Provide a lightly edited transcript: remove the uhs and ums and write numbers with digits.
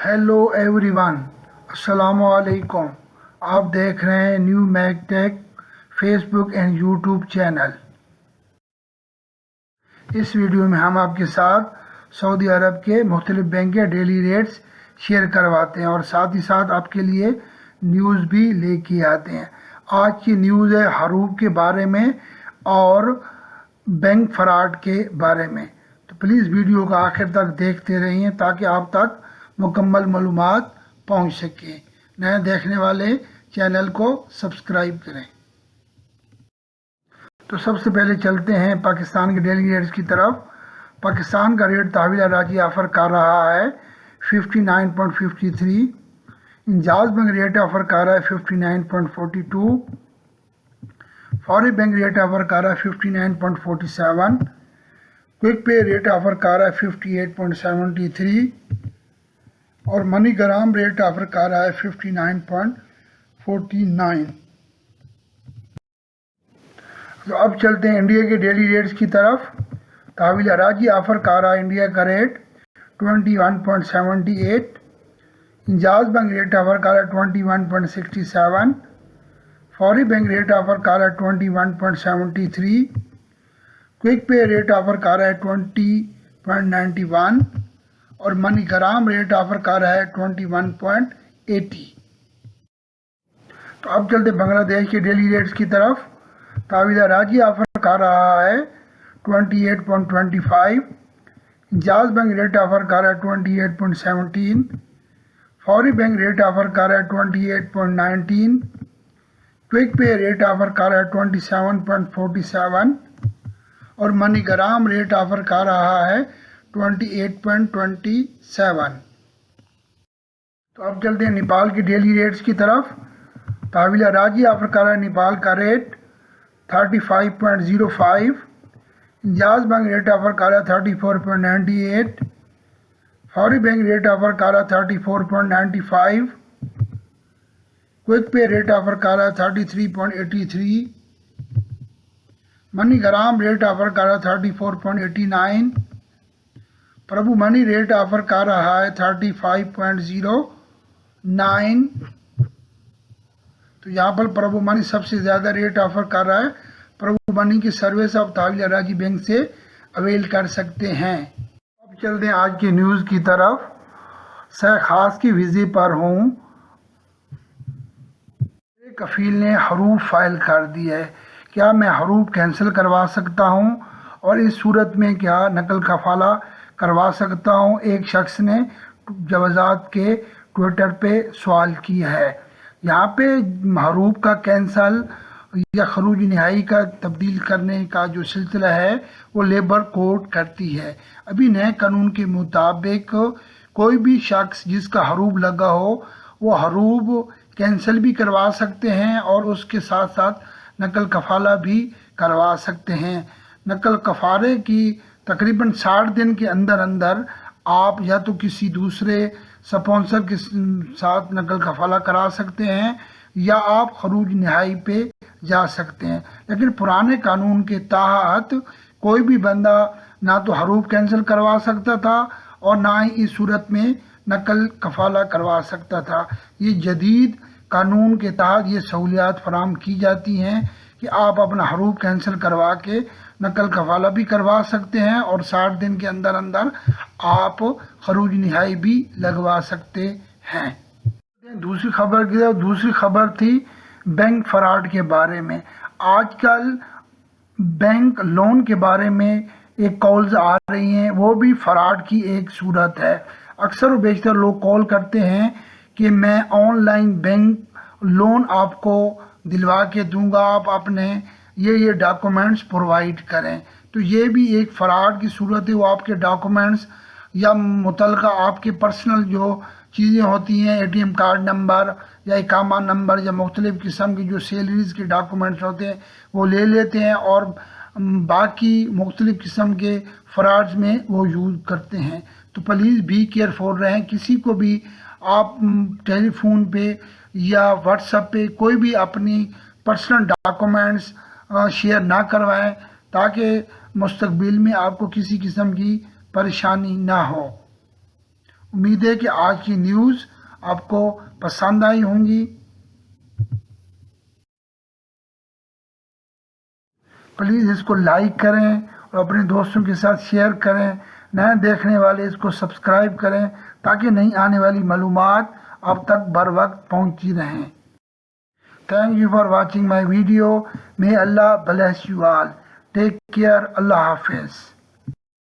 Hello everyone, अस्सलाम वालेकुम। आप देख रहे हैं new Mac tech Facebook and YouTube channel. इस वीडियो में हम आपके साथ सऊदी अरब के मुख्तलिफ बैंक के डेली रेट्स शेयर करवाते हैं और साथ ही साथ आपके लिए न्यूज़ भी लेके आते हैं। आज की न्यूज़ है हरूफ के बारे में और बैंक फ्रॉड के बारे में। तो प्लीज़ वीडियो को आखिर तक देखते रहिए ताकि आप तक मुकम्मल मालूमात पहुंच सके। नए देखने वाले चैनल को सब्सक्राइब करें। तो सबसे पहले चलते हैं पाकिस्तान के डेली रेट्स की तरफ। पाकिस्तान का रेट तहवील अराजी ऑफ़र कर रहा है 59.53। इंजाज बैंक रेट ऑफ़र कर रहा है 59.42। फौरी बैंक रेट ऑफ़र कर रहा है 59.47। क्विक पे रेट ऑफ़र कर रहा है 58.73 और मनी ग्राम रेट ऑफर कर रहा है 59.49। तो अब चलते हैं इंडिया के डेली रेट्स की तरफ। तहवील अराजी ऑफर कर रहा है इंडिया का रेट 21.78। इंजाज बैंक रेट ऑफर कर रहा है 21.67। फौरी बैंक रेट ऑफर कर रहा है 21.73। क्विक पे रेट ऑफर कर रहा है 20.91 और मनी ग्राम रेट ऑफर कर रहा है 21.80। तो अब चलते बांग्लादेश के डेली रेट्स की तरफ। तहवील अराजी ऑफर कर रहा है 28.25। इंजाज बैंक रेट ऑफर कर रहा है 28.17। फौरी बैंक रेट ऑफर कर रहा है 28.19। क्विक पे रेट ऑफर कर रहा है 27.47 और मनी ग्राम रेट ऑफर कर रहा है 28.27। तो अब चलते हैं नेपाल की डेली रेट्स की तरफ। तहवील अराजी ऑफर कर रहा है नेपाल का रेट 35.05। इंजाज बैंक रेट ऑफर कर रहा है 34.98। फौरी बैंक रेट ऑफर कर रहा है 34.95। क्विक पे रेट ऑफर कर रहा है 33.83। मनी ग्राम रेट ऑफर कर रहा है 34.89। प्रभु मनी रेट ऑफर कर रहा है 35.09। तो यहाँ पर प्रभु मनी सबसे ज़्यादा रेट ऑफर कर रहा है। प्रभु मनी की सर्विस आप तहवील अराजी बैंक से अवेल कर सकते हैं। अब चलते हैं आज की न्यूज़ की तरफ। शेख खास की वीज़े पर हूँ। कफील ने हरूफ फाइल कर दी है। क्या मैं हरूफ कैंसिल करवा सकता हूँ और इस सूरत में क्या नकल कफाला करवा सकता हूँ? एक शख्स ने जवाजात के ट्विटर पे सवाल किया है। यहाँ पे हरूफ का कैंसल या खरूज नहाई का तब्दील करने का जो सिलसिला है वो लेबर कोड करती है। अभी नए कानून के मुताबिक कोई भी शख्स जिसका हरूफ लगा हो वो हरूफ कैंसिल भी करवा सकते हैं और उसके साथ साथ नकल कफाला भी करवा सकते हैं। नकल कफारे की तकरीबन 60 दिन के अंदर अंदर आप या तो किसी दूसरे स्पॉन्सर के साथ नकल कफाला करा सकते हैं या आप खरूज नहाई पे जा सकते हैं। लेकिन पुराने कानून के तहत कोई भी बंदा ना तो हरूफ कैंसिल करवा सकता था और ना ही इस सूरत में नकल कफाला करवा सकता था। ये जदीद कानून के तहत ये सहूलियात फराम की जाती हैं कि आप अपना हरूफ कैंसिल करवा के नकल कफाला भी करवा सकते हैं और 60 दिन के अंदर अंदर आप खरूज नहाई भी लगवा सकते हैं। दूसरी खबर थी बैंक फ्रॉड के बारे में। आजकल बैंक लोन के बारे में एक कॉल्स आ रही हैं, वो भी फ्रॉड की एक सूरत है। अक्सर व बेशतर लोग कॉल करते हैं कि मैं ऑनलाइन बैंक लोन आपको दिलवा के दूंगा, आप अपने ये डॉक्यूमेंट्स प्रोवाइड करें। तो ये भी एक फ्रॉड की सूरत है। वो आपके डॉक्यूमेंट्स या मुतलका आपके पर्सनल जो चीज़ें होती हैं, एटीएम कार्ड नंबर या इकामा नंबर या मुख्तलिफ़ किस्म की जो सैलरीज़ के डॉक्यूमेंट्स होते हैं वो ले लेते हैं और बाकी मुख्तलिफ़ किस्म के फ्रॉड्स में वो यूज़ करते हैं। तो प्लीज़ बी केयरफुल रहें। किसी को भी आप टेलीफोन पे या व्हाट्सएप पे कोई भी अपनी पर्सनल डॉक्यूमेंट्स शेयर ना करवाएं ताकि मुस्तकबिल में आपको किसी किस्म की परेशानी ना हो। امید ہے کہ آج کی نیوز آپ کو پسند آئی ہوں گی. پلیز اس کو لائک کریں اور اپنے دوستوں کے ساتھ شیئر کریں. نئے دیکھنے والے اس کو سبسکرائب کریں تاکہ نئی آنے والی معلومات آپ تک بر وقت پہنچتی رہیں. Thank you for watching my video. May Allah bless you all. Take care. Allah Hafiz.